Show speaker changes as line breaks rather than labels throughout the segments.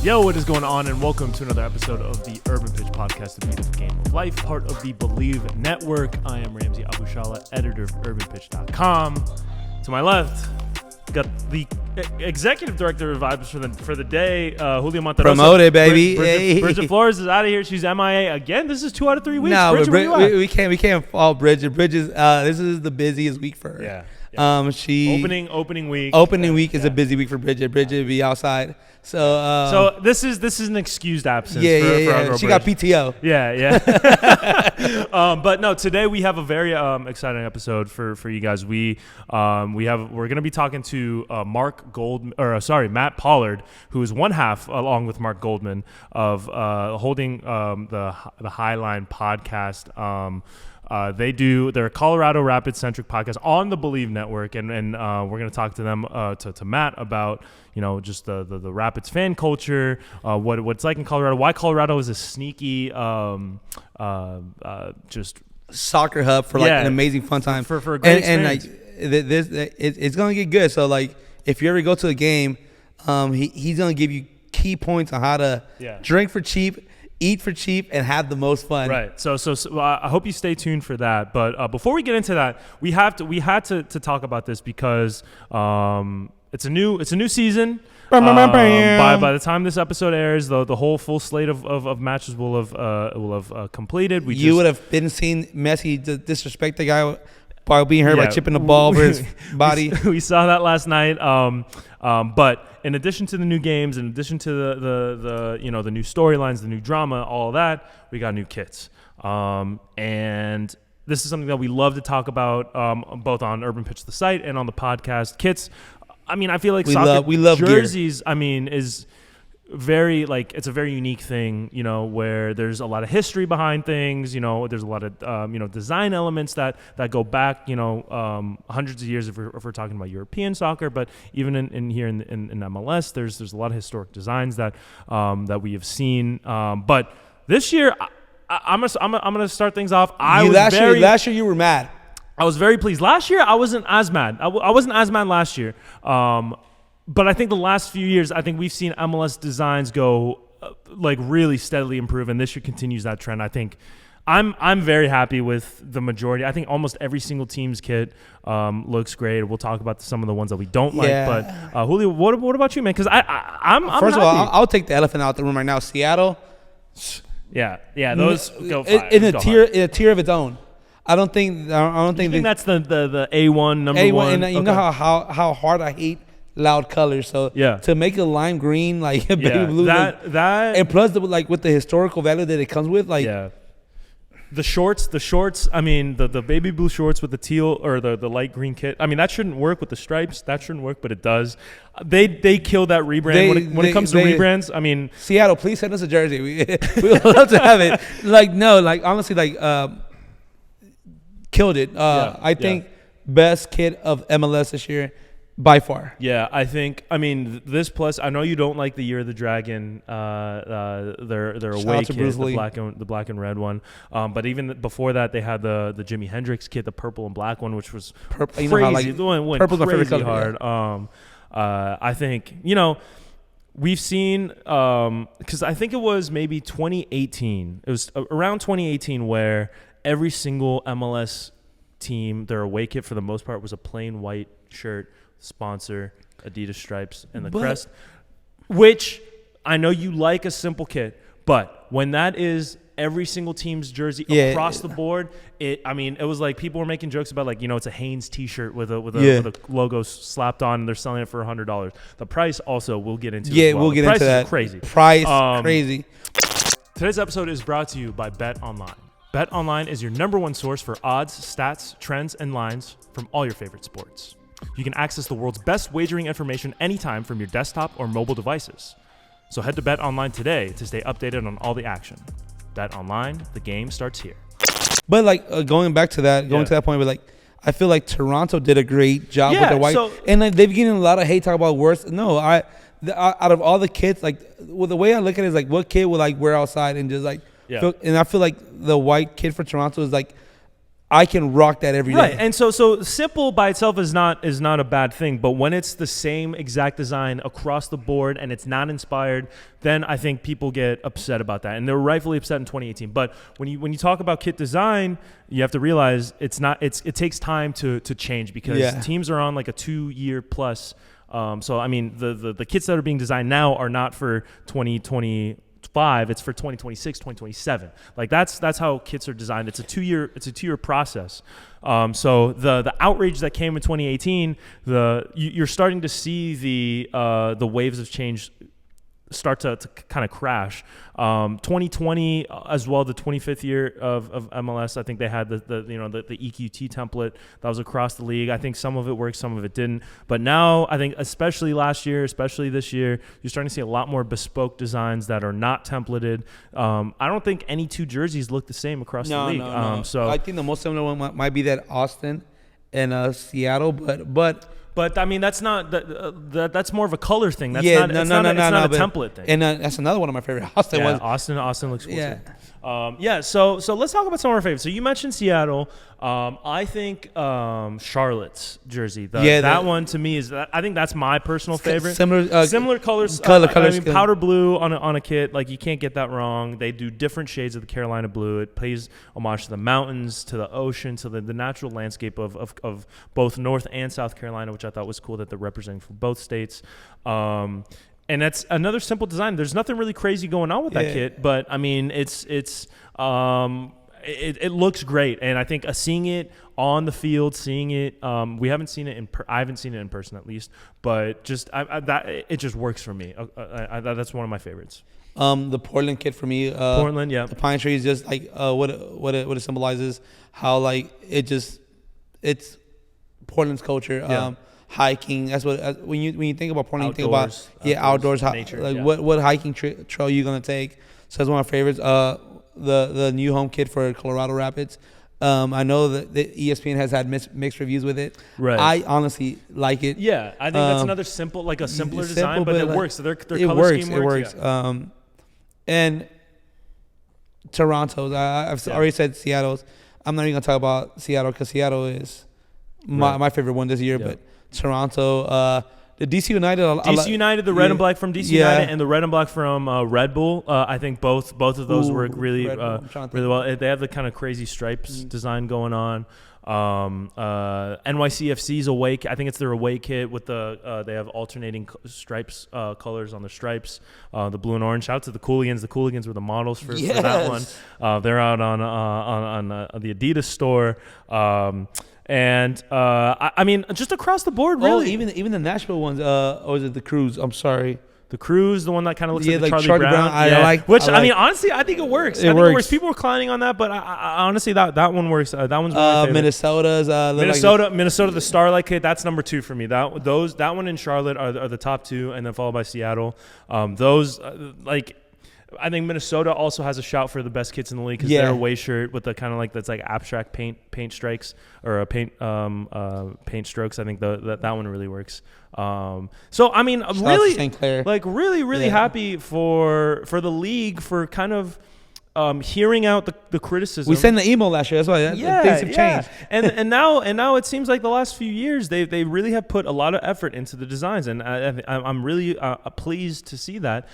Yo, what is going on? And welcome to another episode of the Urban Pitch Podcast, the beautiful game of life, part of the BLEAV network. I am Ramsey Abushala, editor of UrbanPitch.com. To my left, got the executive director of Vibes for the day, Julio Monterosa.
Promoted, baby.
Bridget Flores is out of here. She's MIA again. This is 2 out of 3 weeks.
No,
Bridget,
but we can't fault Bridget. This is the busiest week for her.
Yeah.
Opening week. Is a busy week for Bridget. Bridget be outside. So
this is an excused absence.
Yeah.
For our girl
She
Bridget.
got PTO.
Yeah. But no, today we have a very exciting episode for you guys. We're gonna be talking to Matt Pollard, who is one half, along with Mark Goldman, of holding the Highline podcast. They're a Colorado Rapids centric podcast on the BLEAV network, and we're going to talk to them, to Matt, about, just the Rapids fan culture, what it's like in Colorado, why Colorado is a sneaky, just
soccer hub for an amazing fun time
for a great experience.
And it's going to get good. So if you ever go to a game, he's going to give you key points on how to drink for cheap, eat for cheap, and have the most fun.
Right. So I hope you stay tuned for that. But before we get into that, we had to talk about this because it's a new season. By the time this episode airs, the whole full slate of matches will have completed. You
would have been seeing Messi disrespect the guy while being hurt by chipping the ball over his body.
We saw that last night. But in addition to the new games, in addition to the new storylines, the new drama, all that, we got new kits. And this is something that we love to talk about, both on Urban Pitch the site and on the podcast. Kits, I feel like
we love
jerseys,
gear.
Is very, it's a very unique thing, where there's a lot of history behind things, there's a lot of, design elements that go back, hundreds of years if we're talking about European soccer, but even in here in MLS, there's a lot of historic designs that we have seen. But this year, I'm gonna start things off.
Last year you were mad.
I was very pleased. Last year, I wasn't as mad. I wasn't as mad last year. But I think the last few years, I think we've seen MLS designs go really steadily improve, and this year continues that trend. I think I'm very happy with the majority. I think almost every single team's kit looks great. We'll talk about some of the ones that we don't like. But Julio, what about you, man? Because I'm
first
happy.
of all, I'll take the elephant out the room right now. Seattle.
Yeah. Those go
in a tier of its own. I don't think
that's the A1 number
A1,
one.
And you know how hard I hate loud colors. So to make a lime green, baby blue,
that and
plus with the historical value that it comes with,
the shorts. The baby blue shorts with the teal or the light green kit. That shouldn't work with the stripes. That shouldn't work, but it does. They killed that rebrand. When it comes to rebrands,
Seattle, please send us a jersey. We would love to have it. Honestly, killed it. I think best kit of MLS this year by far.
Yeah, I think. This plus. I know you don't like the Year of the Dragon. Their away kit, the black and red one. But even before that, they had the Jimi Hendrix kit, the purple and black one, which was crazy. Purple's crazy crazy hard. I think we've seen because I think it was maybe 2018. It was around 2018 where every single MLS team, their away kit for the most part was a plain white shirt, sponsor, Adidas stripes, and the crest, which I know you like a simple kit, but when that is every single team's jersey across the board, it was like people were making jokes about it's a Hanes t-shirt with a logo slapped on, and they're selling it for $100. The price also we'll get into.
Yeah, we'll get into that.
Crazy.
Crazy.
Today's episode is brought to you by Bet Online. Bet Online is your number one source for odds, stats, trends, and lines from all your favorite sports. You can access the world's best wagering information anytime from your desktop or mobile devices. So head to Bet Online today to stay updated on all the action. Bet Online, the game starts here.
But going back to that, to that point, but I feel like Toronto did a great job with their white, and they've been getting a lot of hate talk about worse. No, out of all the kids, the way I look at it is what kid would wear outside and just and I feel like the white kid for Toronto is I can rock that every day.
Right, and so simple by itself is not a bad thing, but when it's the same exact design across the board and it's not inspired, then I think people get upset about that, and they were rightfully upset in 2018. But when you talk about kit design, you have to realize it takes time to change because teams are on like a 2-year plus. So I mean the kits that are being designed now are not for 2025, it's for 2026, 2027. Like that's how kits are designed. It's a 2-year process. So the outrage that came in 2018, you're starting to see the waves of change start to kind of crash. 2020 as well, the 25th year of MLS, I think they had the EQT template that was across the league. I think some of it worked, some of it didn't. But now I think especially last year, especially this year, you're starting to see a lot more bespoke designs that are not templated. I don't think any two jerseys look the same across the league.
No.
So
I think the most similar one might be that Austin and Seattle,
But I mean, that's not that's more of a color thing. That's
not
a template thing.
And that's another one of my favorite.
Austin looks cool too. So let's talk about some of our favorites. So you mentioned Seattle. I think Charlotte's jersey. That one to me is I think that's my personal favorite. Similar colors. I mean, powder blue on a kit. Like you can't get that wrong. They do different shades of the Carolina blue. It pays homage to the mountains, to the ocean, to the natural landscape of both North and South Carolina, which I thought was cool that they're representing for both states. And that's another simple design. There's nothing really crazy going on with that kit, but I mean, it looks great, and I think seeing it on the field, we haven't seen it I haven't seen it in person at least, but it just works for me. That's one of my favorites.
The Portland kit for me.
Portland, yeah.
The pine tree is just like what it symbolizes. How like it's Portland's culture.
Yeah.
Hiking. That's what when you think about Portland,
outdoors,
you think about outdoors.
Nature,
what hiking trail you gonna take? So that's one of my favorites. The new home kit for Colorado Rapids. I know that the ESPN has had mixed reviews with it.
Right.
I honestly like it.
Yeah, I think that's another simpler design, but it works. So their color scheme works.
Yeah. And Toronto's. I've already said Seattle's. I'm not even gonna talk about Seattle because Seattle is my favorite one this year. Yeah. But Toronto, the DC United.
United, the red and black from DC United, and the red and black from Red Bull. I think both of those work really well. They have the kind of crazy stripes design going on. NYCFC's away. I think it's their away kit with they have alternating stripes, colors on the stripes, the blue and orange. Shout out to the Cooligans. The Cooligans were the models for that one. They're out on the Adidas store. And I mean, just across the board, really.
Even the Nashville ones. Or is it the Cruise? I'm sorry.
The Cruise, the one that kind of looks like Charlie Brown. I mean, honestly, I think it works. It works. People were clowning on that, but I honestly, that one works. That one's my favorite.
Minnesota's.
Minnesota, the Starlight kit. That's number 2 for me. That one in Charlotte are the top 2, and then followed by Seattle. I think Minnesota also has a shout for the best kits in the league because their away shirt with the kind of like that's like abstract paint strikes or paint strokes. I think that one really works. So I mean, really happy for the league for kind of hearing out the criticism.
We sent the email last year. That's why things have changed.
and now it seems like the last few years they really have put a lot of effort into the designs, and I'm really pleased to see that.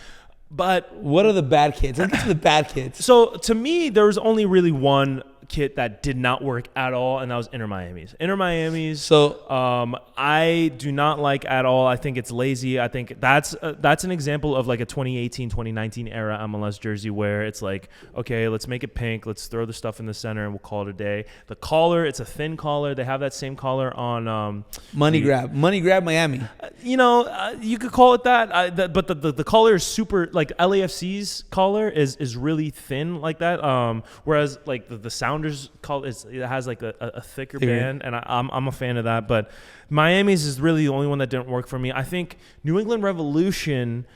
But
what are the bad kids? Let's get to the bad kids.
So to me, there was only really one kit that did not work at all, and that was Inter Miami's.
So
I do not like at all. I think it's lazy. I think that's an example of like a 2018, 2019 era MLS jersey where it's like, okay, let's make it pink. Let's throw the stuff in the center and we'll call it a day. The collar, it's a thin collar. They have that same collar on
Money Grab Miami.
You could call it that. But the collar is super, like LAFC's collar is really thin like that. Whereas like the Sounders collar, it has like a thicker band, and I'm a fan of that. But Miami's is really the only one that didn't work for me. I think New England Revolution.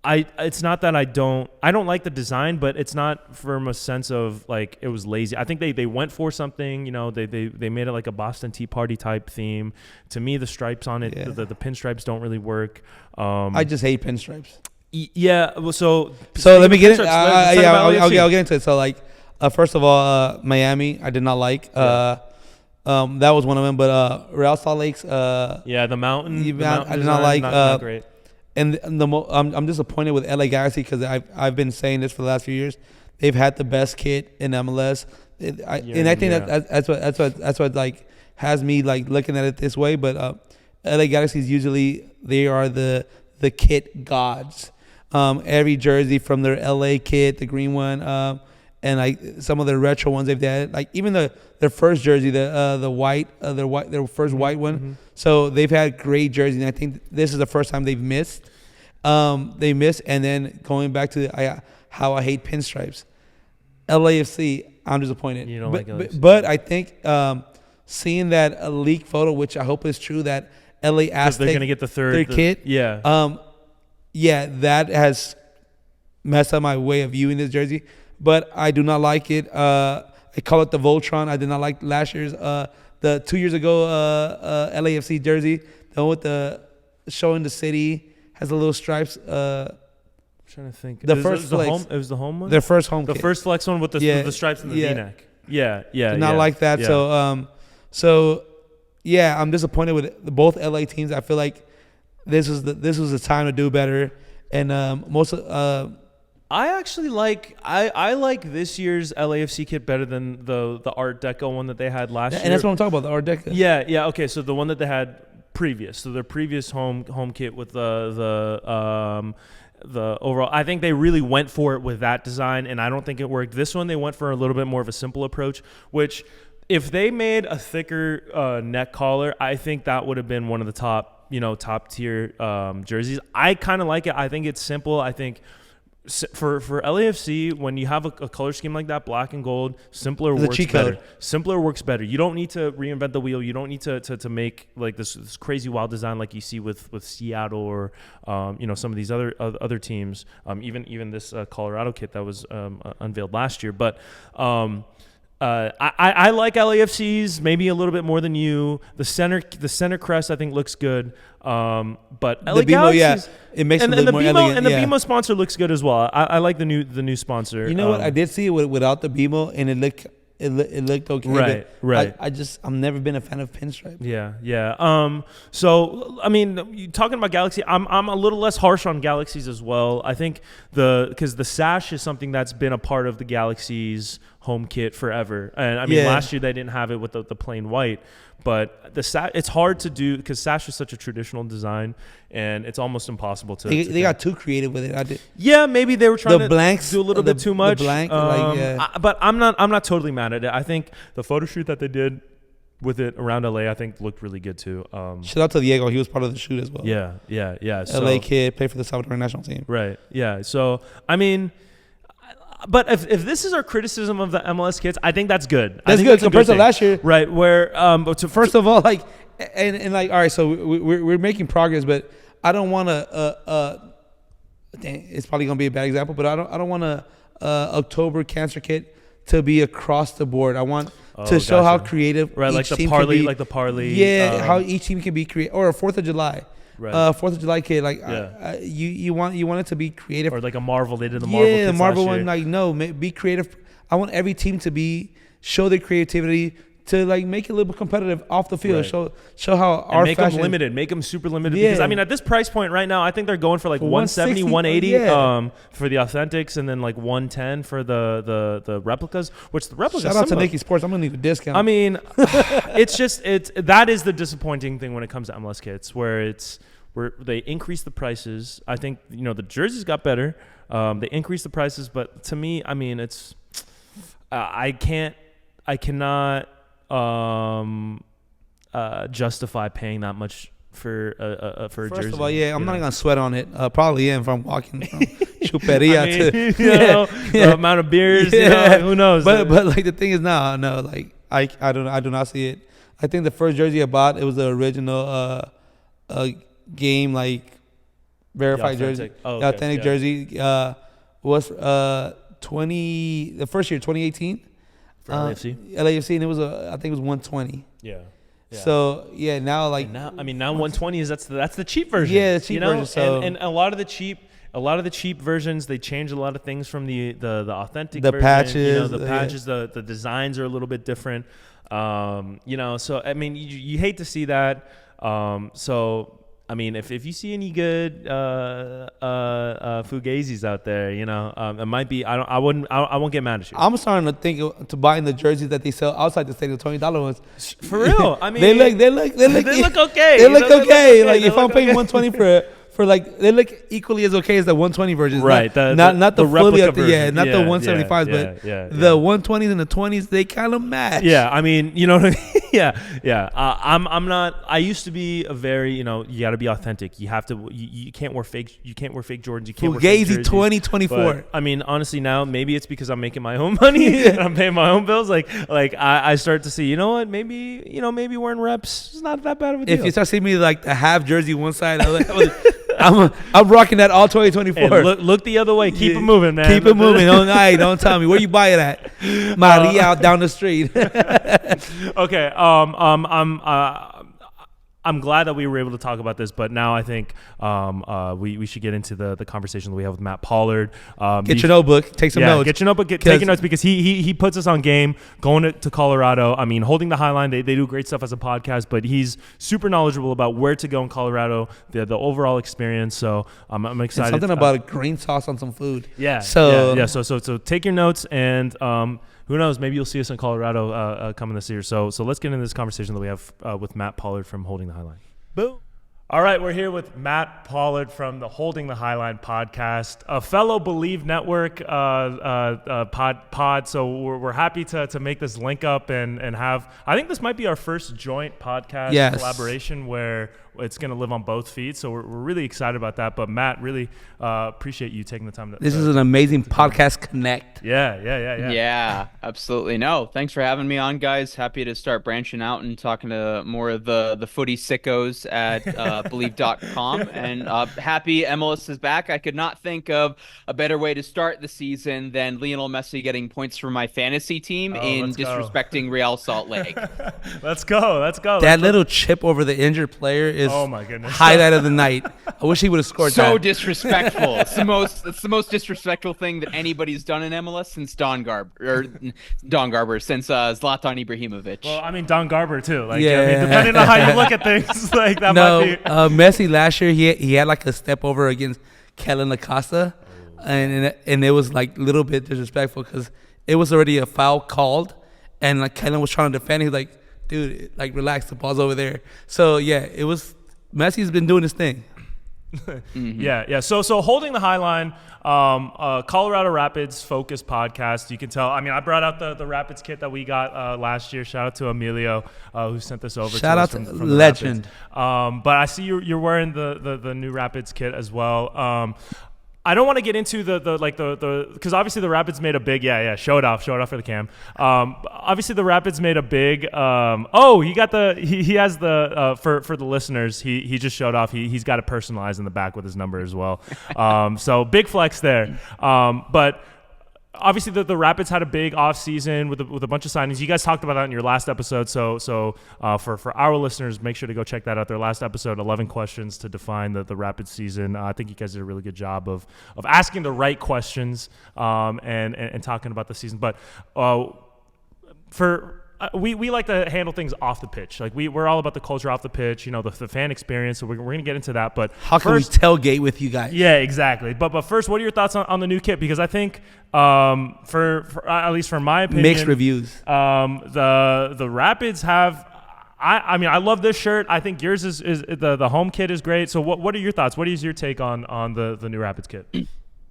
It's not that I don't like the design, but it's not from a sense of like it was lazy. I think they went for something, they made it like a Boston Tea Party type theme. To me, the stripes on it, the pinstripes don't really work.
I just hate pinstripes.
Yeah, well, so
let me get it. I'll get into it. So like First of all, Miami, I did not like. That was one of them. But Real Salt Lake's.
The mountain.
I did not like.
Not great.
And I'm disappointed with LA Galaxy because I've been saying this for the last few years. They've had the best kit in MLS, and I think that's what like has me like looking at it this way. But LA Galaxies usually they are the kit gods. Every jersey from their LA kit, the green one, and like some of the retro ones they've had, like even their first jersey, the white, their first white one. Mm-hmm. So they've had great jerseys, and I think this is the first time they've missed. They missed, and then going back to how I hate pinstripes, LAFC, I'm disappointed.
You don't like LAFC,
but I think seeing that leak photo, which I hope is true, that LA Aztec
they're gonna get the third
kit, yeah, that has messed up my way of viewing this jersey. But I do not like it. I call it the Voltron. I did not like last year's, the 2 years ago LAFC jersey, the one with the showing the city, has the little stripes.
I'm trying to think.
The first flex.
It was the home one?
Their first home kit.
The first flex one with the stripes and the V-neck. Yeah.
Did not like that. Yeah. So I'm disappointed with both LA teams. I feel like this was the time to do better, and
I actually like I like this year's LAFC kit better than the Art Deco one that they had last year.
And that's what I'm talking about, the Art Deco.
Yeah. Okay, so the one that they had previous, so their previous home kit with the overall, I think they really went for it with that design, and I don't think it worked. This one they went for a little bit more of a simple approach, which if they made a thicker neck collar, I think that would have been one of the top tier jerseys. I kind of like it. I think it's simple. I think for LAFC, when you have a color scheme like that, black and gold, simpler works better. Simpler works better. You don't need to reinvent the wheel. You don't need to make like this crazy wild design like you see with Seattle or some of these other teams. Even this Colorado kit that was unveiled last year, but. I like LAFC's maybe a little bit more than you. The center crest I think looks good, but LA
the BMO, Galaxy's,
it makes it a little more elegant. And the BMO sponsor looks good as well. I like the new sponsor.
You know what? I did see it without the BMO, and it looked okay.
Right.
I've never been a fan of pinstripe.
Yeah. So I mean, you talking about Galaxy, I'm a little less harsh on Galaxies as well. I think because the sash is something that's been a part of the Galaxy's home kit forever. And I mean, last year they didn't have it with the plain white, but it's hard to do because sash is such a traditional design, and it's almost impossible to.
They got too creative with it.
Yeah, maybe they were trying to
blanks,
do a little bit too much.
The blank,
but I'm not totally mad at it. I think the photo shoot that they did with it around LA, I think looked really good too.
Shout out to Diego, he was part of the shoot as well.
Yeah.
LA kid, played for the Salvadoran national team.
Right. Yeah. So I mean. But if this is our criticism of the MLS kits, I think that's good.
That's good compared to last year,
right? Where
first of all, like, and like, all right, so we're making progress, but I don't want to. It's probably gonna be a bad example, but I don't want a October cancer kit to be across the board. I want to show how creative,
right? Like the parlay,
yeah, how each team can be creative, or a 4th of July.
Right.
4th of July kid, like you want it to be creative,
or like a Marvel. They did the Marvel.
Yeah, the Marvel one.
Year.
Like no, be creative. I want every team to show their creativity to like make it a little bit competitive off the field. Right. Show how
and our make fashion, them limited, make them super limited. Yeah. Because I mean, at this price point right now, I think they're going for like 170, 180 for the authentics, and then like 110 for the replicas. Which the replicas.
Shout out to Nikki Sports. I'm gonna need a discount.
I mean, that is the disappointing thing when it comes to MLS kits, where they increase the prices. I think the jerseys got better. They increased the prices, but to me, I mean, it's I cannot justify paying that much for a jersey.
First of all, I'm not gonna sweat on it. Probably if I'm walking from Chuperia
to the amount of beers. Who knows?
But like the thing is, no, like I do not see it. I think the first jersey I bought, it was the original game like verified jersey, authentic jersey. Was the first year 2018
for LAFC,
and it was I think it was 120.
Yeah.
So now
120 is that's the cheap version.
Yeah, the cheap version. So
and a lot of the cheap a lot of the cheap versions, they change a lot of things from the authentic
the
version.
patches,
the patches, the designs are a little bit different. So I mean, you hate to see that. So I mean, if you see any good Fugazis out there, it might be. I won't get mad at you.
I'm starting to think to buying the jerseys that they sell outside the stadium, $20 ones.
For real, I mean,
they look okay.
They look okay.
Like if I'm paying $120 for like, they look equally as okay as the 120 versions.
Right.
Not the fully
replica version.
not the 175s, but the 120s and the 20s, they kind of match.
Yeah, I mean, you know what I mean? Yeah. I'm not. I used to be a very, you got to be authentic. You have to. You can't wear fake. You can't wear fake Jordans. You can't wear fake jerseys.
2024.
But, I mean, honestly, now maybe it's because I'm making my own money and I'm paying my own bills. Like I start to see, you know what? Maybe wearing reps is not that bad of a deal.
If you start seeing me like the half jersey one side, I'm rocking that all 2024.
Hey, look the other way. Keep it moving, man.
Keep it moving. Don't tell me where you buy it at. Maria out down the street.
Okay. I'm glad that we were able to talk about this, but now I think we should get into the conversation that we have with Matt Pollard.
Get your notebook, take some notes.
Get your notebook, take your notes, because he puts us on game going to Colorado. I mean, Holding the High Line, they do great stuff as a podcast, but he's super knowledgeable about where to go in Colorado, the overall experience. So I'm excited.
And something about a green sauce on some food.
Yeah. So take your notes, and who knows? Maybe you'll see us in Colorado coming this year. So let's get into this conversation that we have with Matt Pollard from Holding the High Line. Boom. All right, we're here with Matt Pollard from the Holding the High Line podcast, a fellow BLEAV Network pod. So we're happy to make this link up and have. I think this might be our first joint podcast collaboration where it's going to live on both feeds. So we're really excited about that. But Matt, really appreciate you taking the time.
This is an amazing podcast connect.
Yeah,
absolutely. No, thanks for having me on, guys. Happy to start branching out and talking to more of the footy sickos at BLEAV.com. And happy MLS is back. I could not think of a better way to start the season than Lionel Messi getting points for my fantasy team disrespecting Real Salt Lake.
Let's go.
That little chip over the injured player is
oh my goodness
highlight of the night. I wish he would have scored.
So disrespectful. It's the most disrespectful thing that anybody's done in MLS since Don Garber, since Zlatan Ibrahimovic.
Well, I mean Don Garber too. Like, I mean, depending on how you look at things, like that might be.
Messi last year he had like a step over against Kellen Acosta, and it was like a little bit disrespectful because it was already a foul called, and like Kellen was trying to defend. He's like, dude, like relax, the ball's over there. So yeah, it was. Messi's been doing his thing.
Mm-hmm. Yeah. So Holding the High Line, Colorado Rapids focused podcast. You can tell. I mean, I brought out the Rapids kit that we got last year. Shout out to Emilio who sent this over.
Shout out
to
legend.
But I see you're wearing the new Rapids kit as well. I don't want to get into the because obviously the Rapids made a big show it off for the cam. Obviously the Rapids made a big he has the for the listeners, he just showed off he's got it personalized in the back with his number as well. So big flex there. But obviously the Rapids had a big off season with a bunch of signings. You guys talked about that in your last episode. So for our listeners, make sure to go check that out. Their last episode, 11 questions to define the Rapids season. I think you guys did a really good job of asking the right questions and talking about the season. But we like to handle things off the pitch. Like we're all about the culture off the pitch, the fan experience. So we're going to get into that. But
how can we tailgate with you guys?
Yeah, exactly. But first, what are your thoughts on the new kit? Because I think for at least from my opinion,
mixed reviews.
The Rapids have. I mean, I love this shirt. I think yours is the home kit is great. So what are your thoughts? What is your take on the new Rapids kit?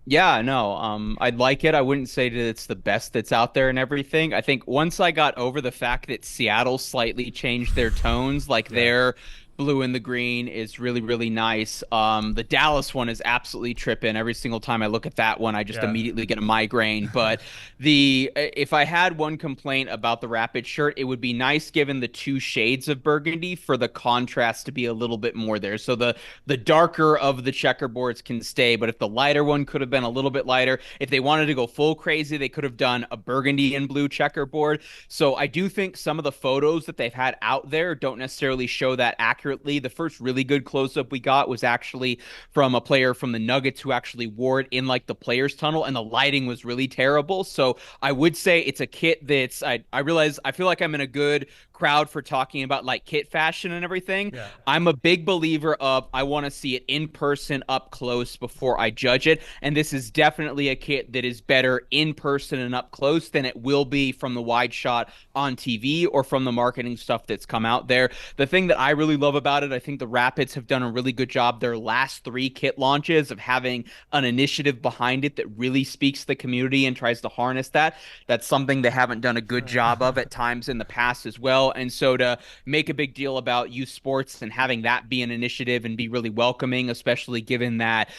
Yeah, no, I'd like it. I wouldn't say that it's the best that's out there and everything. I think once I got over the fact that Seattle slightly changed their tones, like their blue and the green is really, really nice. The Dallas one is absolutely tripping. Every single time I look at that one, I just immediately get a migraine. But if I had one complaint about the Rapid shirt, it would be nice given the two shades of burgundy for the contrast to be a little bit more there. So the darker of the checkerboards can stay, but if the lighter one could have been a little bit lighter, if they wanted to go full crazy, they could have done a burgundy and blue checkerboard. So I do think some of the photos that they've had out there don't necessarily show that accurately. accurately. The first really good close-up we got was actually from a player from the Nuggets who actually wore it in like the players' tunnel, and the lighting was really terrible. So I would say it's a kit that's I realize I feel like I'm in a good crowd for talking about like kit fashion and everything.
Yeah.
I'm a big believer of I want to see it in person up close before I judge it. And this is definitely a kit that is better in person and up close than it will be from the wide shot on TV or from the marketing stuff that's come out there. The thing that I really love about it, I think the Rapids have done a really good job their last 3 kit launches of having an initiative behind it that really speaks to the community and tries to harness that. That's something they haven't done a good job of at times in the past as well. And so to make a big deal about youth sports and having that be an initiative and be really welcoming, especially given that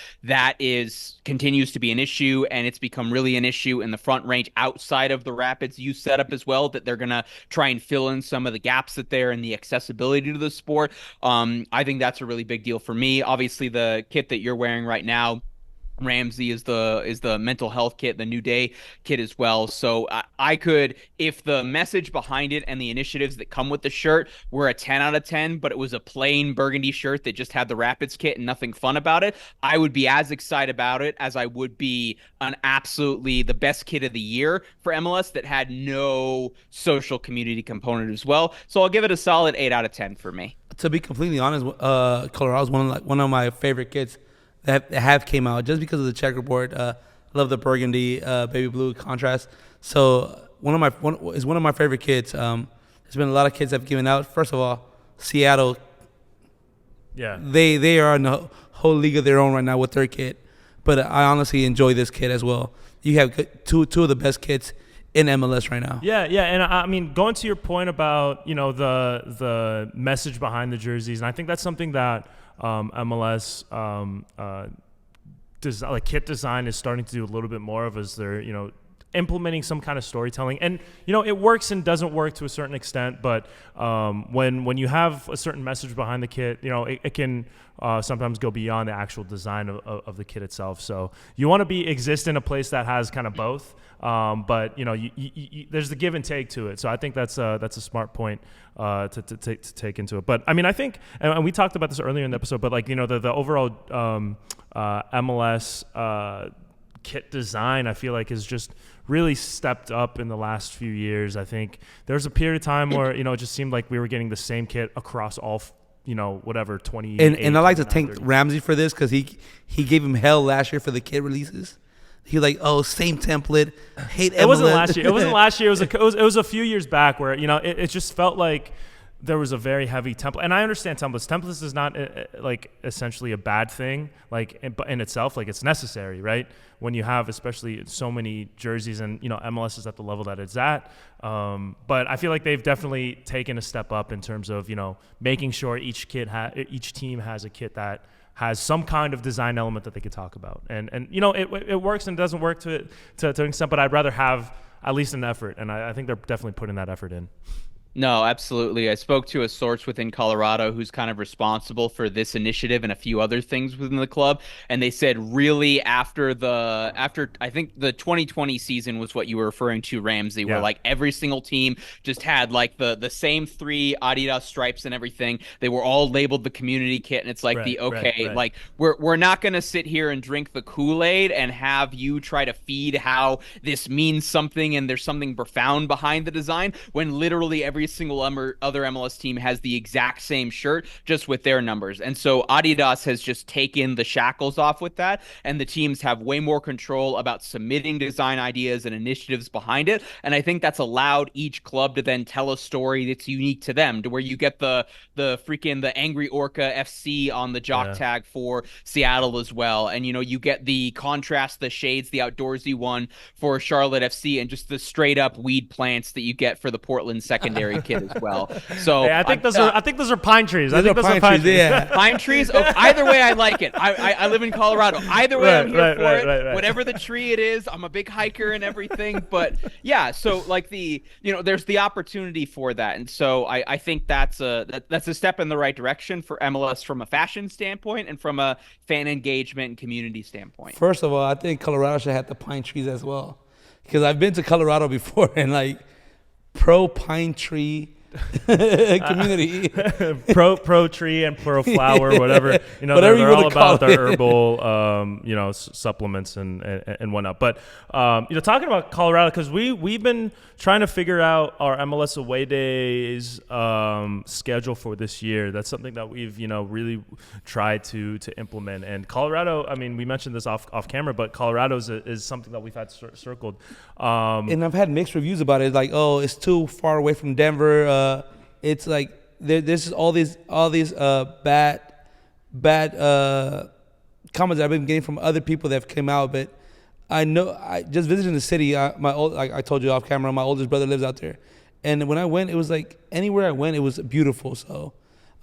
continues to be an issue, and it's become really an issue in the Front Range outside of the Rapids youth setup as well, that they're going to try and fill in some of the gaps that there and the accessibility to the sport. I think that's a really big deal for me. Obviously, the kit that you're wearing right now, Ramsey, is the mental health kit, the New Day kit as well. So I could, if the message behind it and the initiatives that come with the shirt were a 10 out of 10, but it was a plain burgundy shirt that just had the Rapids kit and nothing fun about it, I would be as excited about it as I would be an absolutely the best kit of the year for MLS that had no social community component as well. So I'll give it a solid 8 out of 10 for me.
To be completely honest, Colorado's one of my favorite kits that have came out just because of the checkerboard. Love the burgundy, baby blue contrast. So one of my favorite kits. There's been a lot of kits that have given out. First of all, Seattle.
Yeah.
They are in a whole league of their own right now with their kit. But I honestly enjoy this kit as well. You have two of the best kits in MLS right now.
Yeah, and I mean, going to your point about the message behind the jerseys, and I think that's something that MLS kit design is starting to do a little bit more of, as they're implementing some kind of storytelling, and it works and doesn't work to a certain extent, but when you have a certain message behind the kit, it can sometimes go beyond the actual design of the kit itself. So you want to exist in a place that has kind of both, but there's the give and take to it. So I think that's a smart point to take into it. But I mean, I think, and we talked about this earlier in the episode, but the overall MLS kit design, I feel like, has just really stepped up in the last few years. I think there was a period of time where it just seemed like we were getting the same kit across all 20.
And I like to thank Ramsey for this, because he gave him hell last year for the kit releases. He was like, oh, same template. Hate MLS.
It wasn't last year. It wasn't last year. It was a few years back where it just felt like there was a very heavy template. And I understand templates. Templates is not essentially a bad thing, in itself. It's necessary, right? When you have especially so many jerseys, and MLS is at the level that it's at. But I feel like they've definitely taken a step up in terms of making sure each team has a kit that has some kind of design element that they could talk about. And it works and doesn't work to an extent, but I'd rather have at least an effort, and I think they're definitely putting that effort in.
No, absolutely. I spoke to a source within Colorado who's kind of responsible for this initiative and a few other things within the club, and they said really after I think the 2020 season was what you were referring to, Ramsey, where every single team just had the same 3 Adidas stripes and everything. They were all labeled the community kit, and it's right. We're not going to sit here and drink the Kool-Aid and have you try to feed how this means something and there's something profound behind the design, when literally every single other MLS team has the exact same shirt, just with their numbers. And so Adidas has just taken the shackles off with that, and the teams have way more control about submitting design ideas and initiatives behind it. And I think that's allowed each club to then tell a story that's unique to them, to where you get the Angry Orca FC on the jock tag for Seattle as well. And you get the contrast, the shades, the outdoorsy one for Charlotte FC, and just the straight up weed plants that you get for the Portland secondary kit as well. So
I think those are pine trees. I think those are pine trees.
Yeah.
Pine trees. Oh, either way, I like it. I live in Colorado. Either way, I'm here for it. Right. Whatever the tree it is, I'm a big hiker and everything. But yeah, so there's the opportunity for that, and so I think that's a step in the right direction for MLS from a fashion standpoint and from a fan engagement and community standpoint.
First of all, I think Colorado should have the pine trees as well, because I've been to Colorado before, and pro pine tree community.
pro tree and pro flower, whatever.
Whatever
they're
you
all about
call
their
it.
herbal, supplements and whatnot. But talking about Colorado, because we've been trying to figure out our MLS away days schedule for this year. That's something that we've really tried to implement. And Colorado, I mean, we mentioned this off camera, but Colorado is something that we've had circled.
And I've had mixed reviews about it. Like, oh, it's too far away from Denver. It's like there's all these bad comments I've been getting from other people that have come out. But I know, I just visiting the city. Like I told you off camera, my oldest brother lives out there, and when I went, it was like anywhere I went, it was beautiful. So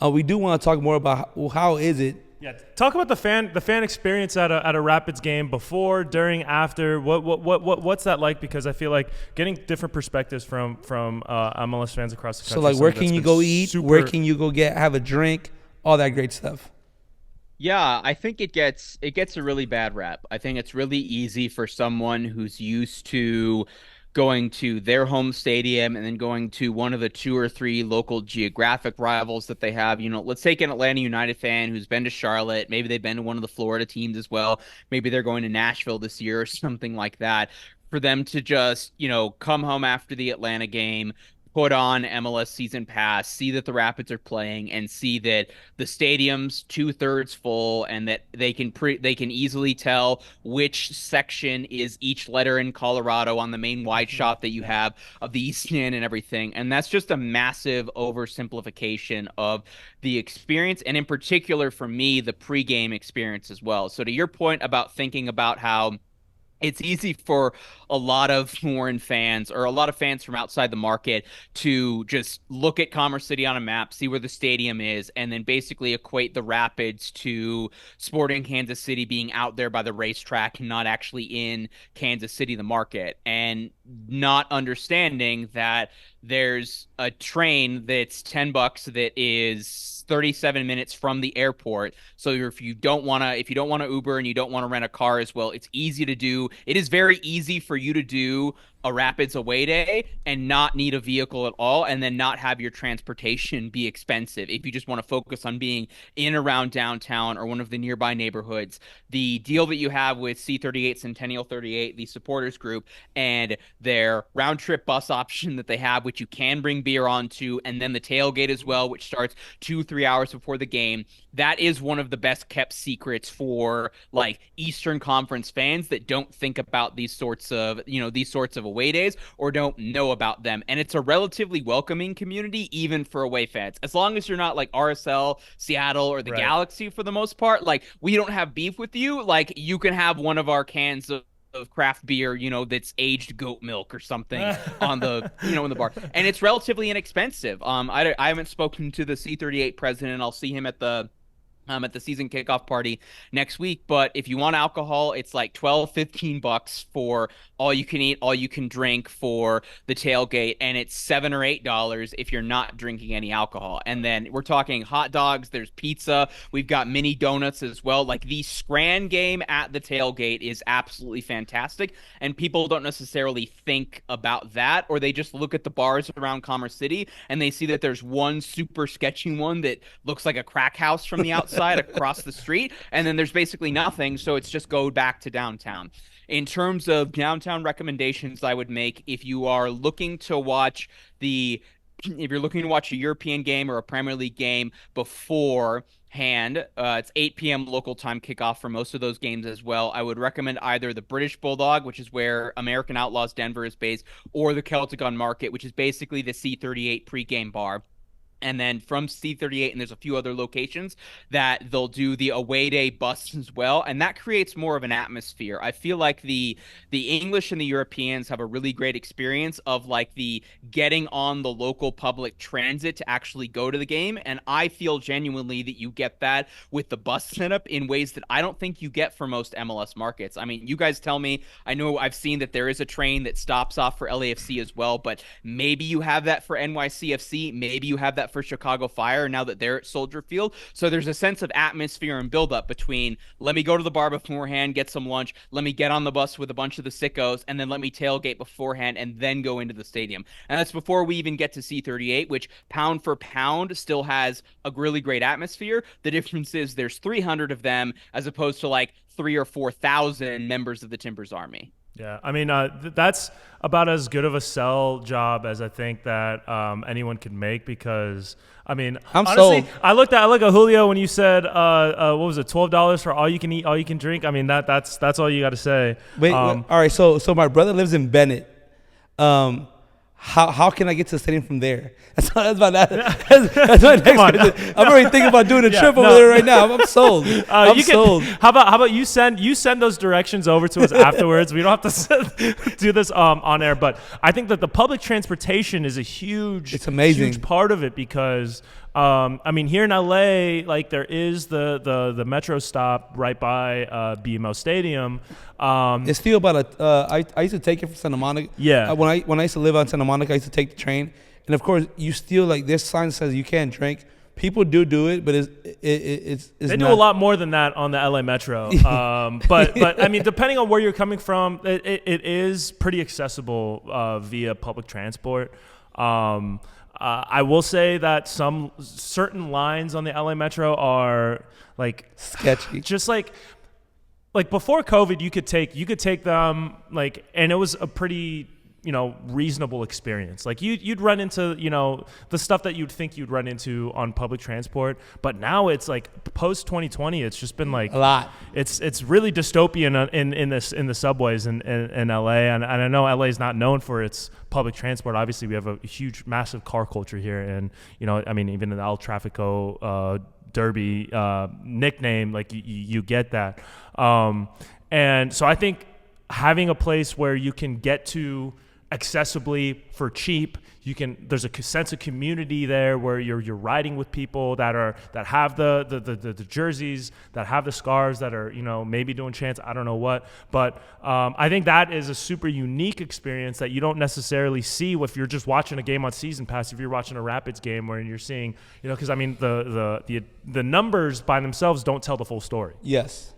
we do want to talk more about how is it.
Yeah, talk about the fan experience at a Rapids game before, during, after. What's that like? Because I feel like getting different perspectives from MLS fans across the country.
So like, where can you go eat? Where can you go have a drink? All that great stuff.
Yeah, I think it gets a really bad rap. I think it's really easy for someone who's used to going to their home stadium and then going to one of the 2 or 3 local geographic rivals that they have. Let's take an Atlanta United fan who's been to Charlotte. Maybe they've been to one of the Florida teams as well. Maybe they're going to Nashville this year or something like that. For them to just, come home after the Atlanta game, put on MLS season pass, see that the Rapids are playing, and see that the stadium's 2/3 full, and that they can easily tell which section is each letter in Colorado on the main wide shot that you have of the East End and everything. And that's just a massive oversimplification of the experience, and in particular for me, the pregame experience as well. So to your point about thinking about how it's easy for a lot of foreign fans or a lot of fans from outside the market to just look at Commerce City on a map, see where the stadium is, and then basically equate the Rapids to Sporting Kansas City being out there by the racetrack and not actually in Kansas City, the market, and not understanding that there's a train that's $10 that is 37 minutes from the airport. So if you don't want to Uber and you don't want to rent a car as well, it's easy to do. It is very easy for you to do a Rapids away day and not need a vehicle at all, and then not have your transportation be expensive. If you just want to focus on being in around downtown or one of the nearby neighborhoods, the deal that you have with C38 Centennial 38, the supporters group, and their round trip bus option that they have, which you can bring beer onto, and then the tailgate as well, which starts 2-3 hours before the game. That is one of the best kept secrets for like Eastern Conference fans that don't think about these sorts of away days or don't know about them. And it's a relatively welcoming community, even for away fans, as long as you're not like RSL, Seattle, or the Galaxy for the most part. Like, we don't have beef with you. Like, you can have one of our cans of craft beer, that's aged goat milk or something on the, in the bar. And it's relatively inexpensive. I haven't spoken to the C38 president. I'll see him at the season kickoff party next week. But if you want alcohol, it's like $12-15 for all you can eat, all you can drink for the tailgate, and it's $7 or $8 if you're not drinking any alcohol. And then we're talking hot dogs, there's pizza, we've got mini donuts as well. Like, the Scran game at the tailgate is absolutely fantastic, and people don't necessarily think about that, or they just look at the bars around Commerce City and they see that there's one super sketchy one that looks like a crack house from the outside across the street, and then there's basically nothing, so it's just go back to downtown. In terms of downtown recommendations, I would make, if you're looking to watch a European game or a Premier League game beforehand, it's 8 p.m. local time kickoff for most of those games as well. I would recommend either the British Bulldog, which is where American Outlaws Denver is based, or the Celtic on Market, which is basically the C38 pregame bar. And then from C38, and there's a few other locations that they'll do the away day bus as well, and that creates more of an atmosphere. I feel like the English and the Europeans have a really great experience of like the getting on the local public transit to actually go to the game, and I feel genuinely that you get that with the bus setup in ways that I don't think you get for most MLS markets. I mean, you guys tell me. I know I've seen that there is a train that stops off for LAFC as well, but maybe you have that for NYCFC, maybe you have that that for Chicago Fire now that they're at Soldier Field. So there's a sense of atmosphere and buildup between let me go to the bar beforehand, get some lunch, let me get on the bus with a bunch of the sickos, and then let me tailgate beforehand and then go into the stadium. And that's before we even get to C38, which pound for pound still has a really great atmosphere. The difference is there's 300 of them as opposed to like 3,000 or 4,000 members of the Timbers Army.
Yeah, I mean, that's about as good of a sell job as I think that anyone could make, because I mean, honestly,
sold.
I looked at Julio when you said what was it, $12 for all you can eat, all you can drink. I mean, that's all you got to say.
Wait, all right. So my brother lives in Bennett. How can I get to the stadium from there? That's my next question. I'm already thinking about doing a trip over there right now. I'm sold. I'm sold.
How about you send those directions over to us afterwards? We don't have to do this on air, but I think that the public transportation is a huge part of it, because I mean, here in LA, like there is the metro stop right by BMO Stadium.
It's still about I used to take it from Santa Monica.
Yeah.
When I used to live on Santa Monica, I used to take the train, and of course, you still like this sign says you can't drink. People do it, but it's
they do a lot more than that on the LA Metro. But I mean, depending on where you're coming from, it is pretty accessible via public transport. I will say that some certain lines on the LA Metro are like
sketchy.
Just like before COVID, you could take them like, and it was a pretty, reasonable experience. Like you'd run into, the stuff that you'd think you'd run into on public transport. But now it's like post 2020, it's just been like
a lot.
It's really dystopian in the subways in LA. And I know LA is not known for its public transport. Obviously, we have a huge, massive car culture here. And, I mean, even in the El Tráfico Derby nickname, like you get that. And so I think having a place where you can get to accessibly for cheap, there's a sense of community there where you're riding with people that have the jerseys, that have the scarves, that are maybe doing chants, I don't know what, but I think that is a super unique experience that you don't necessarily see if you're just watching a game on Season Pass. If you're watching a Rapids game where you're seeing, because I mean the numbers by themselves don't tell the full story.
Yes.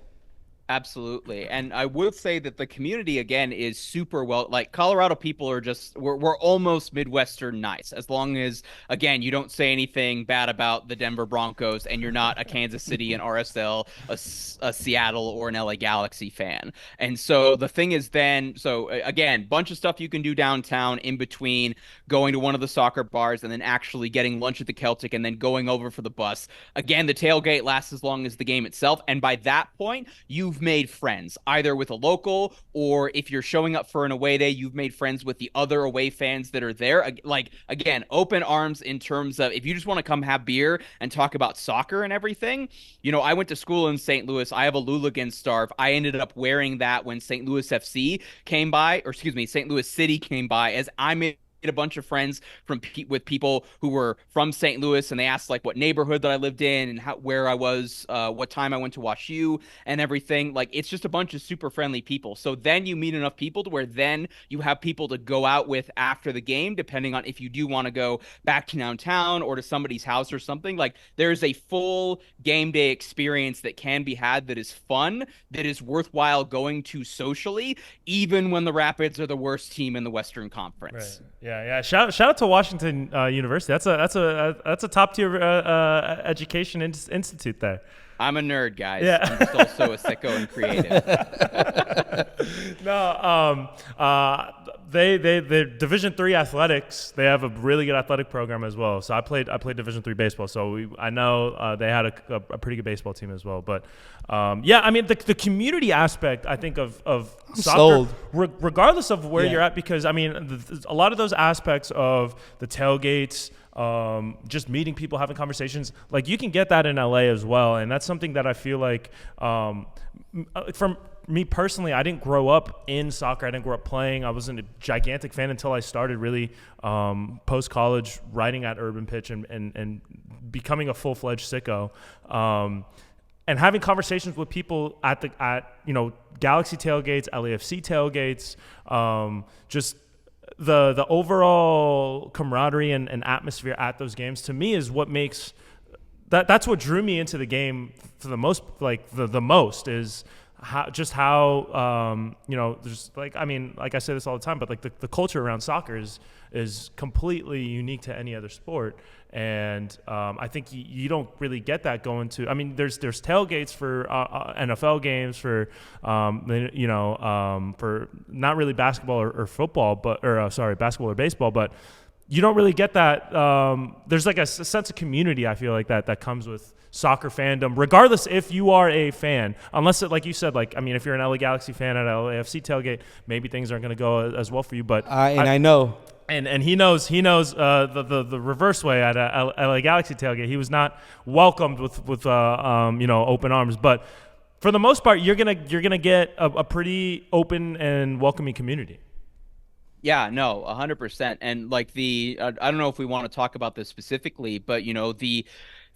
Absolutely. And I would say that the community, again, is super well, like Colorado people are just, we're almost Midwestern nice, as long as, again, you don't say anything bad about the Denver Broncos and you're not a Kansas City, an RSL, a Seattle, or an LA Galaxy fan. And so the thing is then, so again, bunch of stuff you can do downtown in between going to one of the soccer bars and then actually getting lunch at the Celtic and then going over for the bus. Again, the tailgate lasts as long as the game itself. And by that point, you've made friends either with a local, or if you're showing up for an away day, you've made friends with the other away fans that are there. Like, again, open arms in terms of if you just want to come have beer and talk about soccer and everything. I went to school in St. Louis. I have a Luligan scarf. I ended up wearing that when St. Louis FC came by, or excuse me, St. Louis City came by, as I made a bunch of friends with people who were from St. Louis, and they asked like what neighborhood that I lived in and where I was, what time I went to watch you and everything. Like, it's just a bunch of super friendly people. So then you meet enough people to where then you have people to go out with after the game, depending on if you do want to go back to downtown or to somebody's house or something. Like, there's a full game day experience that can be had that is fun, that is worthwhile going to socially, even when the Rapids are the worst team in the Western Conference.
Right. Yeah. Shout out to Washington University. That's a top tier education institute there.
I'm a nerd, guys.
Yeah.
I'm just also a sicko and creative.
No, they're Division III athletics. They have a really good athletic program as well. So I played Division III baseball. So I know they had a pretty good baseball team as well. But I mean the community aspect, I think of soccer, regardless of where you're at, because I mean a lot of those aspects of the tailgates, just meeting people, having conversations, like you can get that in LA as well. And that's something that I feel like from me personally, I didn't grow up in soccer. I didn't grow up playing. I wasn't a gigantic fan until I started really post-college writing at Urban Pitch and becoming a full-fledged sicko. And having conversations with people at Galaxy tailgates, LAFC tailgates, just the overall camaraderie and atmosphere at those games, to me, is what makes that's what drew me into the game for the most, like the most, is how there's like, I mean, like I say this all the time, but like the culture around soccer is completely unique to any other sport. And I think you don't really get that going to. I mean, there's tailgates for NFL games, for for not really basketball or football, basketball or baseball, but you don't really get that. There's like a sense of community, I feel like, that comes with soccer fandom, regardless if you are a fan. Unless, like you said, like, I mean, if you're an LA Galaxy fan at an LAFC tailgate, maybe things aren't going to go as well for you. But
I know.
And he knows the reverse way at a LA Galaxy tailgate. He was not welcomed with open arms. But for the most part, you're gonna get a pretty open and welcoming community.
Yeah, no, 100%. And like I don't know if we want to talk about this specifically, but the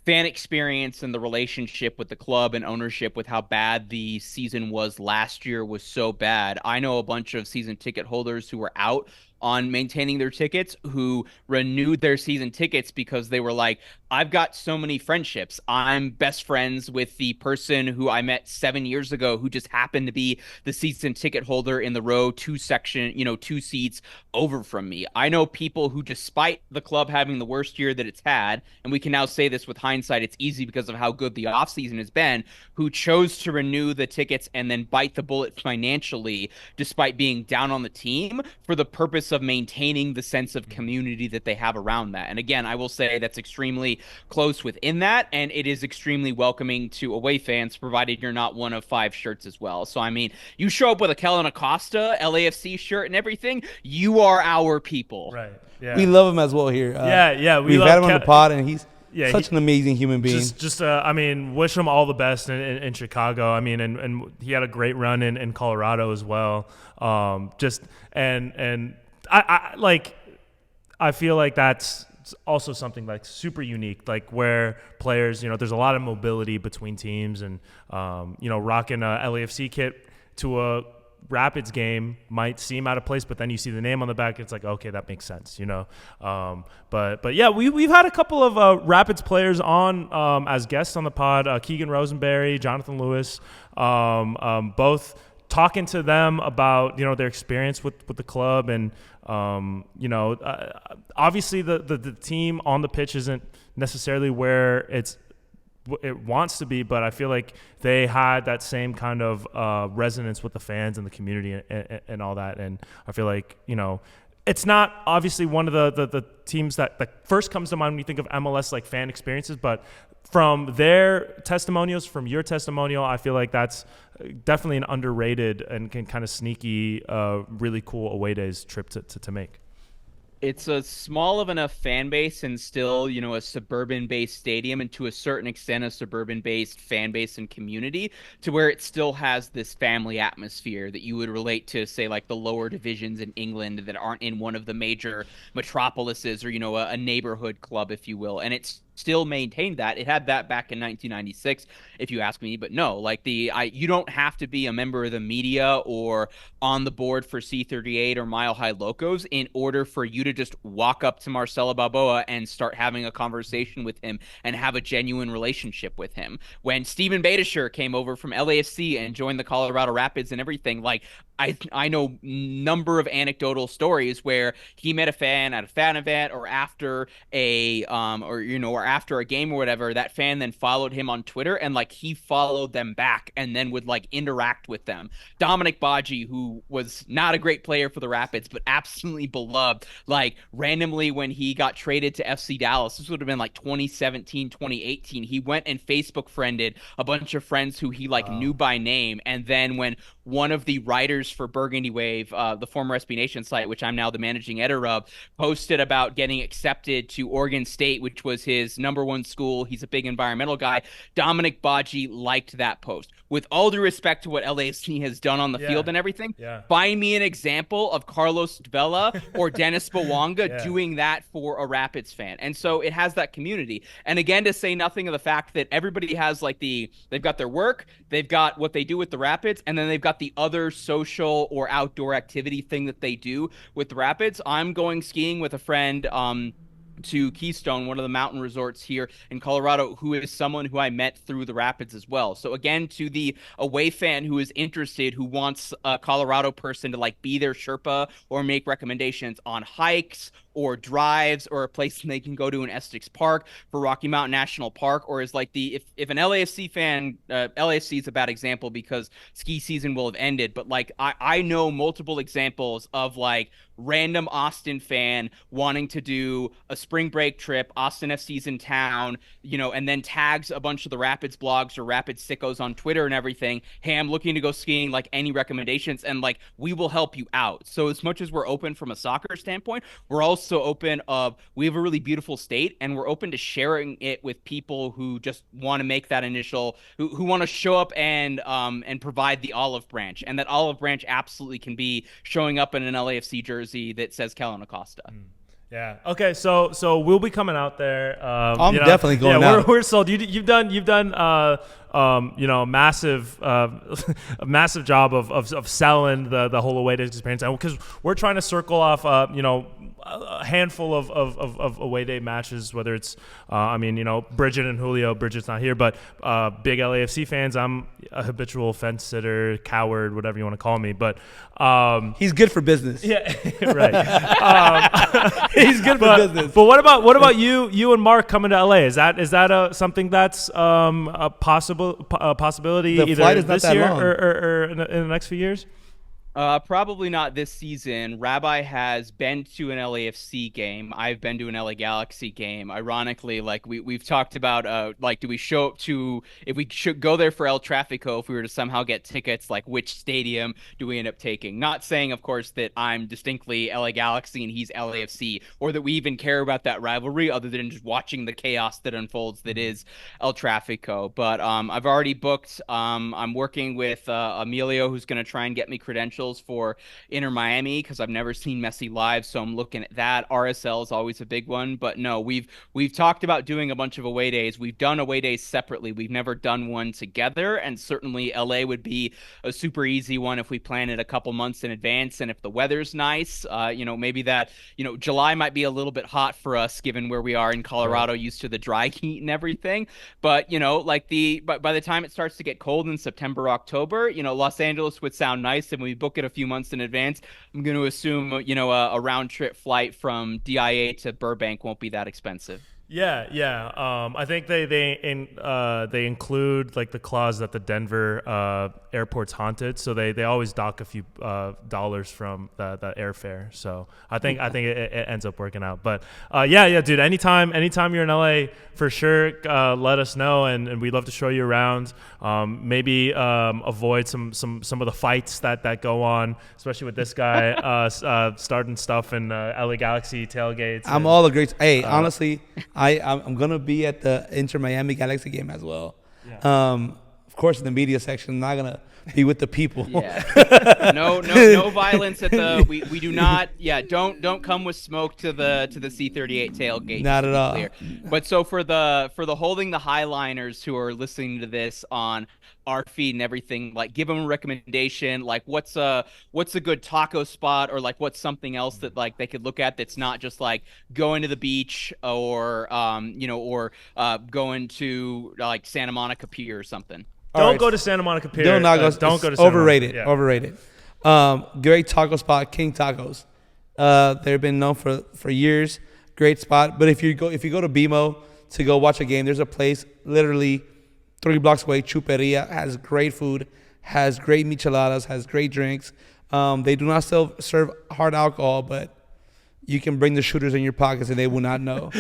fan experience and the relationship with the club and ownership, with how bad the season was last year, was so bad. I know a bunch of season ticket holders who were out on maintaining their tickets, who renewed their season tickets because they were like, I've got so many friendships. I'm best friends with the person who I met 7 years ago, who just happened to be the season ticket holder in the row 2 seats over from me. I know people who, despite the club having the worst year that it's had, and we can now say this with hindsight, it's easy because of how good the offseason has been, who chose to renew the tickets and then bite the bullet financially despite being down on the team, for the purpose of maintaining the sense of community that they have around that. And again, I will say that's extremely close within that, and it is extremely welcoming to away fans, provided you're not one of 5 shirts as well. So I mean, you show up with a Kellen Acosta LAFC shirt and everything, you are our people.
Right. Yeah.
We love him as well here. We've had him on the pod, and he's such an amazing human being.
I mean, wish him all the best in Chicago. I mean, and he had a great run in Colorado as well. I feel like that's also something like super unique, like where players, there's a lot of mobility between teams, and rocking a LAFC kit to a Rapids game might seem out of place, but then you see the name on the back, it's like, okay, that makes sense, But yeah, we've had a couple of Rapids players on as guests on the pod, Keegan Rosenberry, Jonathan Lewis, both talking to them about their experience with the club, and obviously the team on the pitch isn't necessarily where it wants to be, but I feel like they had that same kind of resonance with the fans and the community and all that. And I feel like it's not obviously one of the teams that first comes to mind when you think of MLS like fan experiences, but from their testimonials, from your testimonial, I feel like that's definitely an underrated and kind of sneaky, really cool away days trip to make.
It's a small of enough fan base, and still, a suburban-based stadium, and to a certain extent a suburban-based fan base and community, to where it still has this family atmosphere that you would relate to, say, like the lower divisions in England that aren't in one of the major metropolises, or, a neighborhood club, if you will. And it's still maintained that. It had that back in 1996, if you ask me. But no, like you don't have to be a member of the media or on the board for C38 or Mile High Locos in order for you to just walk up to Marcelo Balboa and start having a conversation with him and have a genuine relationship with him. When Steven Beitashour came over from LAFC and joined the Colorado Rapids and everything, like I know number of anecdotal stories where he met a fan at a fan event, or after after a game or whatever. That fan then followed him on Twitter, and like he followed them back and then would like interact with them. Dominic Baji, who was not a great player for the Rapids but absolutely beloved, like randomly when he got traded to FC Dallas, this would have been like 2017, 2018, he went and Facebook friended a bunch of friends who he knew by name. And then when one of the writers for Burgundy Wave, the former SB Nation site, which I'm now the managing editor of, posted about getting accepted to Oregon State, which was his this #1 school. He's a big environmental guy. Dominic Baji liked that post. With all due respect to what LAFC has done on the field and everything, find me an example of Carlos Vela or Dennis Bawanga doing that for a Rapids fan. And so it has that community. And again, to say nothing of the fact that everybody has like they've got their work, they've got what they do with the Rapids, and then they've got the other social or outdoor activity thing that they do with the Rapids. I'm going skiing with a friend to Keystone, one of the mountain resorts here in Colorado, who is someone who I met through the Rapids as well. So again, to the away fan who is interested, who wants a Colorado person to like be their Sherpa or make recommendations on hikes or drives or a place they can go to in Estes Park for Rocky Mountain National Park, or is like if an LAFC fan, LAFC is a bad example because ski season will have ended, but like I know multiple examples of like random Austin fan wanting to do a spring break trip, Austin FC's in town, and then tags a bunch of the Rapids blogs or Rapids sickos on Twitter and everything. Hey, I'm looking to go skiing, like any recommendations, and like we will help you out. So as much as we're open from a soccer standpoint, we're also open we have a really beautiful state, and we're open to sharing it with people who just want to make that initial, who want to show up and provide the olive branch, and that olive branch absolutely can be showing up in an LAFC jersey that says Kellen Acosta.
Yeah. Okay. So we'll be coming out there.
I'm definitely going out.
We're sold. You've done a massive job of selling the whole away day experience, because we're trying to circle off a handful of away day matches, whether it's Bridget and Julio. Bridget's not here, but big LAFC fans. I'm a habitual fence sitter, coward, whatever you want to call me, but
he's good for business.
Yeah, right.
He's good for business.
But what about you and Mark coming to LA? Is that something that's a possibility
the
either
this
year
long.
or in the next few years?
Probably not this season. Rabbi has been to an LAFC game. I've been to an LA Galaxy game. Ironically, like we've talked about, do we show up to, if we should go there for El Tráfico, if we were to somehow get tickets, like which stadium do we end up taking? Not saying, of course, that I'm distinctly LA Galaxy and he's LAFC, or that we even care about that rivalry other than just watching the chaos that unfolds that is El Tráfico. But I've already booked. I'm working with Emilio, who's going to try and get me credentials for Inter Miami, because I've never seen Messi live, so I'm looking at that. RSL is always a big one, but no, we've talked about doing a bunch of away days. We've done away days separately. We've never done one together, and certainly LA would be a super easy one if we plan it a couple months in advance, and if the weather's nice, maybe that, July might be a little bit hot for us given where we are in Colorado, used to the dry heat and everything, but but by the time it starts to get cold in September, October, Los Angeles would sound nice, and we book it a few months in advance. I'm going to assume, a round trip flight from DIA to Burbank won't be that expensive.
Yeah. I think they include like the clause that the Denver airport's haunted, so they always dock a few dollars from the airfare. So I think it ends up working out. But yeah, dude. Anytime you're in LA, for sure, let us know, and we'd love to show you around. Maybe avoid some of the fights that go on, especially with this guy starting stuff in LA Galaxy tailgates.
I'm all agreed. Hey, honestly, I'm gonna be at the Inter Miami Galaxy game as well. Yeah. Of course, in the media section, I'm not gonna be with the people.
Yeah. No violence at the. We do not. Yeah. Don't come with smoke to the C38 tailgate.
Not at all.
Clear. But so for the holding the highliners who are listening to this on our feed and everything, like give them a recommendation, like what's a good taco spot, or like what's something else that like they could look at that's not just like going to the beach or going to like Santa Monica Pier or something.
Don't go to Santa Monica Pier.
Don't go to Santa overrated.
Monica. Yeah.
Overrated. Great taco spot, King Tacos. They've been known for years. Great spot. But if you go to BMO to go watch a game, there's a place literally 3 blocks away, Chuperia, has great food, has great micheladas, has great drinks. They do not still serve hard alcohol, but you can bring the shooters in your pockets and they will not know.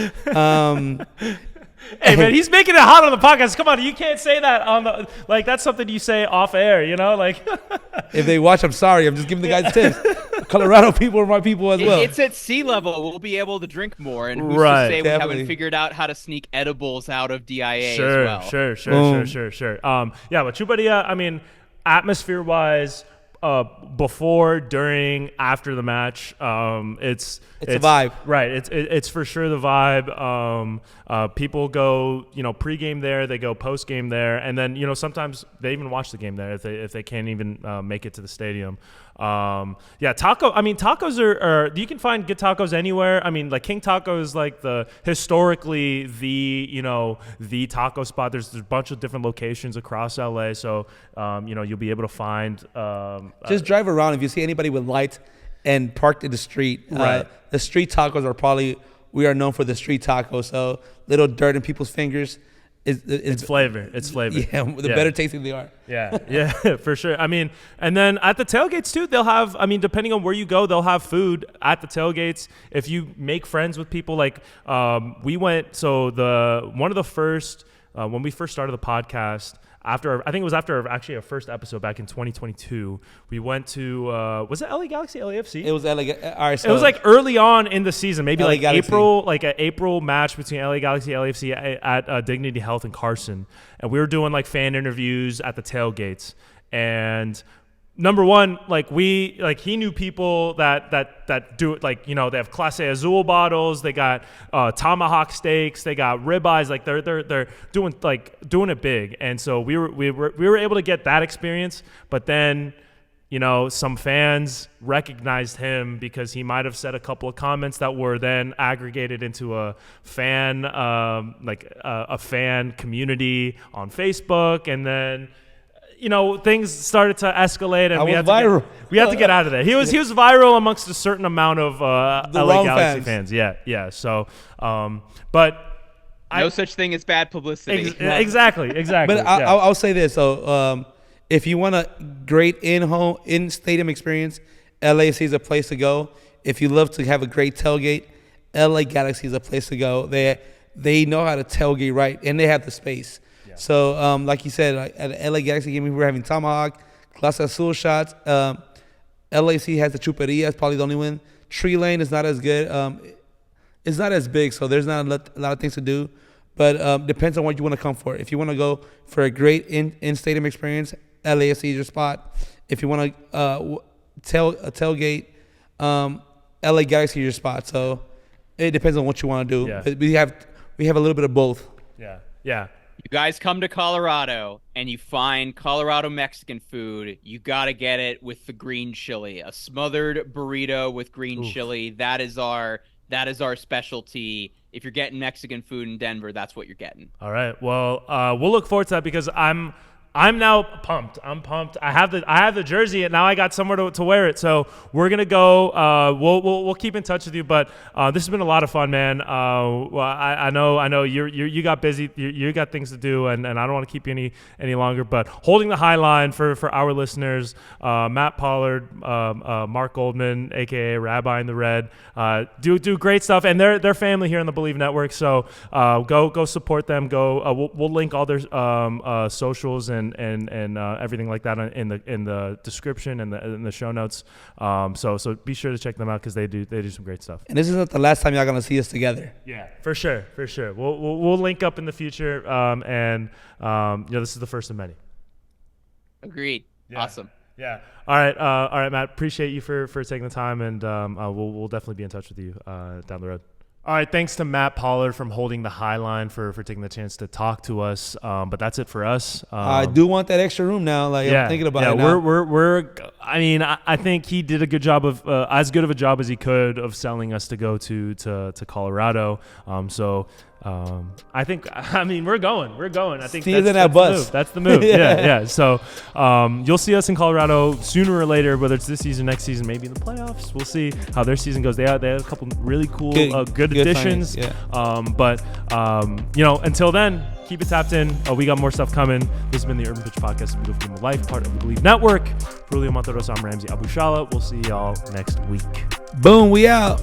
Hey, man, he's making it hot on the podcast. Come on, you can't say that on the, like, that's something you say off air, like.
If they watch, I'm sorry. I'm just giving the guys tips. Colorado people are my people as well.
It's at sea level. We'll be able to drink more, and who's to say we haven't figured out how to sneak edibles out of DIA as well.
Sure. Yeah, but Chupadia, I mean, atmosphere-wise, before, during, after the match, it's a vibe, right? It's for sure the vibe. People go, pregame there, they go postgame there, and then sometimes they even watch the game there if they can't even make it to the stadium. Tacos are you can find good tacos anywhere. I mean, like King Taco is like historically the taco spot. There's a bunch of different locations across LA, so you'll be able to find.
Just drive around. If you see anybody with lights and parked in the street,
right?
The street tacos we are known for the street tacos. So little dirt in people's fingers. It's flavor. Yeah, the better tasting they are.
Yeah, for sure. I mean, and then at the tailgates too, they'll have, depending on where you go, they'll have food at the tailgates. If you make friends with people, like we went, so one of the first, when we first started the podcast, I think it was after actually our first episode back in 2022, we went to, was it LA Galaxy, LAFC?
It was LA. All right, so
it was like early on in the season, maybe
LA
like
Galaxy.
April, like an April match between LA Galaxy, LAFC at Dignity Health in Carson. And we were doing like fan interviews at the tailgates. And number one, he knew people that do it, they have Clase Azul bottles, they got tomahawk steaks, they got ribeyes, like they're doing it big. And so we were able to get that experience, but then some fans recognized him because he might have said a couple of comments that were then aggregated into a fan a fan community on Facebook, and then things started to escate, and we had to get out of there. He was viral amongst a certain amount of LA Galaxy fans. Yeah. So, but
no such thing as bad publicity.
Exactly.
But I'll say this. So, if you want a great in stadium experience, LAFC is a place to go. If you love to have a great tailgate, LA Galaxy is a place to go. They know how to tailgate right, and they have the space. So, like you said, at the LA Galaxy game, we were having tomahawk, Clase Azul shots. LAC has the Chuparia. It's probably the only one. Tree Lane is not as good. It's not as big, so there's not a lot of things to do. But depends on what you want to come for. If you want to go for a great in-stadium experience, LAFC is your spot. If you want to tailgate, LA Galaxy is your spot. So it depends on what you want to do. Yeah. But we have a little bit of both.
Yeah.
You guys come to Colorado and you find Colorado Mexican food, you got to get it with the green chili. A smothered burrito with green chili. That is our specialty. If you're getting Mexican food in Denver, that's what you're getting.
All right. Well, we'll look forward to that because I'm now pumped. I'm pumped. I have the jersey, and now I got somewhere to wear it. So we're gonna go. We'll keep in touch with you. But this has been a lot of fun, man. Well, I know you got busy. You got things to do, and I don't want to keep you any longer. But holding the high line for our listeners, Matt Pollard, Mark Goldman, aka Rabbi in the Red, do great stuff, and they're family here on the BLEAV Network. So go support them. We'll link all their socials and everything like that in the description and in the show notes. So be sure to check them out because they do some great stuff.
And this isn't the last time y'all gonna see us together.
Yeah, for sure. We'll link up in the future. This is the first of many.
Agreed. Yeah. Awesome.
Yeah. All right, Matt. Appreciate you for taking the time, and we'll definitely be in touch with you down the road. All right, thanks to Matt Pollard from Holding the High Line for taking the chance to talk to us. But that's it for us.
I do want that extra room now. I'm thinking about it now.
I think he did a good job of as good of a job as he could of selling us to go to Colorado. We're going. I think that's the move. Yeah. So you'll see us in Colorado sooner or later, whether it's this season, next season, maybe in the playoffs. We'll see how their season goes. They had a couple really cool, good additions. Until then, keep it tapped in. We got more stuff coming. This has been the Urban Pitch Podcast, a beautiful game of life, part of the BLEAV Network. For Julio Monteros, I'm Ramsey Abushala. We'll see y'all next week.
Boom, we out.